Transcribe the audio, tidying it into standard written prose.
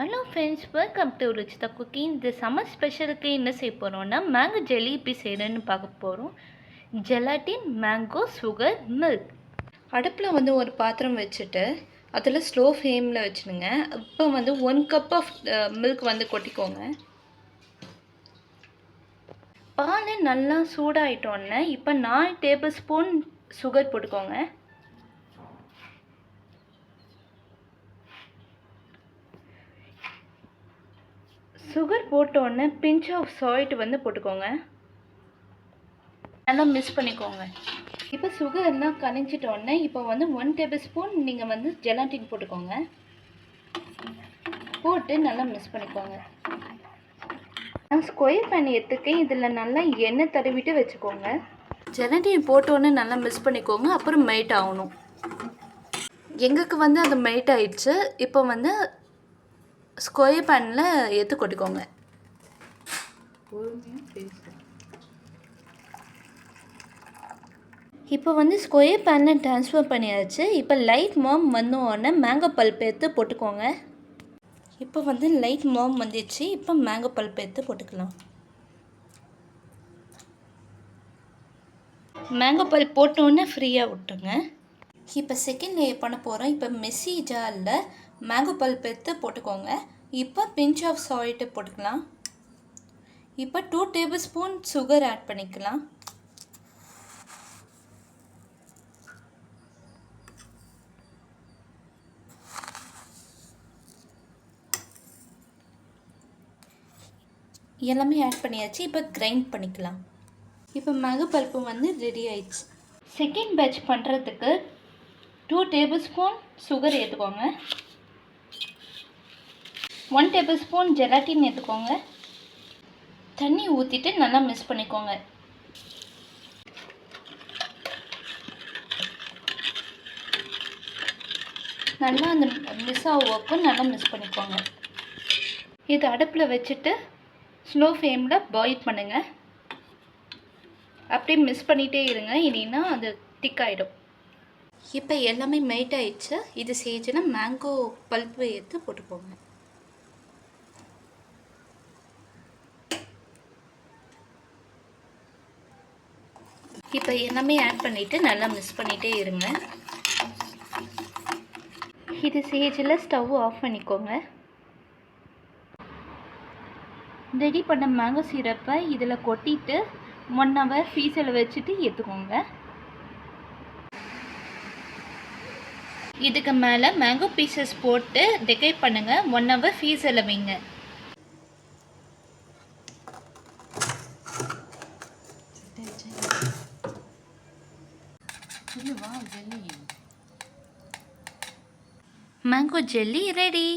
Hello friends, welcome to Ruchitha cooking. இந்த summer ஸ்பெஷலுக்கு என்ன செய்ய போகிறோம்னா மேங்கோ ஜெல்லி எப்படி செய்கிறேன்னு பார்க்க போகிறோம். Gelatin, mango, sugar, milk. அடுப்பில் ஒரு பாத்திரம் வச்சுட்டு அதில் ஸ்லோ ஃப்ளேமில் வச்சுடுங்க. இப்போ 1 கப் ஆஃப் மில்க் கொட்டிக்கோங்க. பால் நல்லா சூடாயிட்டோன்னே இப்போ 4 டேபிள் ஸ்பூன் சுகர் போட்டுக்கோங்க. சுகர் போட்டோன்னே பிஞ்ச் ஆஃப் சால்ட் போட்டுக்கோங்க. நல்லா மிக்ஸ் பண்ணிக்கோங்க. இப்போ சுகர் எல்லாம் கரைஞ்சிட்டோன்னே இப்போ 1 டேபிள் ஸ்பூன் நீங்கள் ஜெலாட்டின் போட்டுக்கோங்க. போட்டு நல்லா மிக்ஸ் பண்ணிக்கோங்க. நான் ஸ்கொயர் பண்ணி எடுத்துக்கேன். இதில் நல்லா எண்ணெய் தடவிட்டு வச்சுக்கோங்க. ஜெலாட்டின் போட்டோன்னே நல்லா மிக்ஸ் பண்ணிக்கோங்க. அப்புறம் மெல்ட் ஆகணும். எங்களுக்கு அது மெல்ட் ஆயிடுச்சு. இப்போ ஸ்கொயர் பேனில் எடுத்து கொட்டிக்கோங்க. இப்போ ஸ்கொயர் பேனில் ட்ரான்ஸ்ஃபர் பண்ணியாச்சு. இப்போ லைட் மாம் வந்தோடனே மேங்கோ பல்ப் எடுத்து போட்டுக்கோங்க. இப்போ லைட் மாம் வந்துடுச்சு. இப்போ மேங்கோ பல்ப் எடுத்து போட்டுக்கலாம். மேங்கோ பல்ப் போட்டோன்னே ஃப்ரீயாக விட்டுருங்க. இப்போ செகண்ட் லேயர் பண்ண போகிறோம். இப்போ மெஸ்ஸி ஜாரில் மேங்கோ பல்ப் எடுத்து போட்டுக்கோங்க. இப்போ பிஞ்ச் ஆஃப் சால்ட்டு போட்டுக்கலாம். இப்போ 2 டேபிள் ஸ்பூன் சுகர் ஆட் பண்ணிக்கலாம். எல்லாமே ஆட் பண்ணியாச்சு. இப்போ கிரைண்ட் பண்ணிக்கலாம். இப்போ மேங்கோ பல்ப்பு ரெடி ஆயிடுச்சு. செகண்ட் பேட்ச் பண்ணுறதுக்கு 2 டேபிள் ஸ்பூன் சுகர் ஏற்றுக்கோங்க. 1 டேபிள் ஸ்பூன் ஜெலாட்டின் ஏற்றுக்கோங்க. தண்ணி ஊற்றிட்டு நல்லா மிக்ஸ் பண்ணிக்கோங்க. நல்லா அந்த மிக்ஸ் ஆகுவப்போ நல்லா மிக்ஸ் பண்ணிக்கோங்க. இது அடுப்பில் வச்சுட்டு ஸ்லோ ஃப்ளேமில் பாயில் பண்ணுங்கள். அப்படியே மிக்ஸ் பண்ணிகிட்டே இருங்க, இல்லைன்னா அது திக்காயிடும். இப்போ எல்லாமே மெல்ட் ஆயிடுச்சு. இது செஞ்சுன்னா மேங்கோ பல்ப்பு எடுத்து போட்டுக்கோங்க. இப்போ எல்லாமே ஆட் பண்ணிவிட்டு நல்லா மிக்ஸ் பண்ணிகிட்டே இருங்க. இது சேஜில் ஸ்டவ் ஆஃப் பண்ணிக்கோங்க. ரெடி பண்ண மேங்கோ சிரப்பை இதில் கொட்டிட்டு 1 ஹவர் ஃப்ரீசரில் வச்சுட்டு எடுத்துக்கோங்க. இதுக்கு மேலே மேங்கோ பீசஸ் போட்டு டெக்கரேட் பண்ணுங்கள். 1 ஹவர் ஃப்ரீசரில் வைங்க. Mango jelly ready.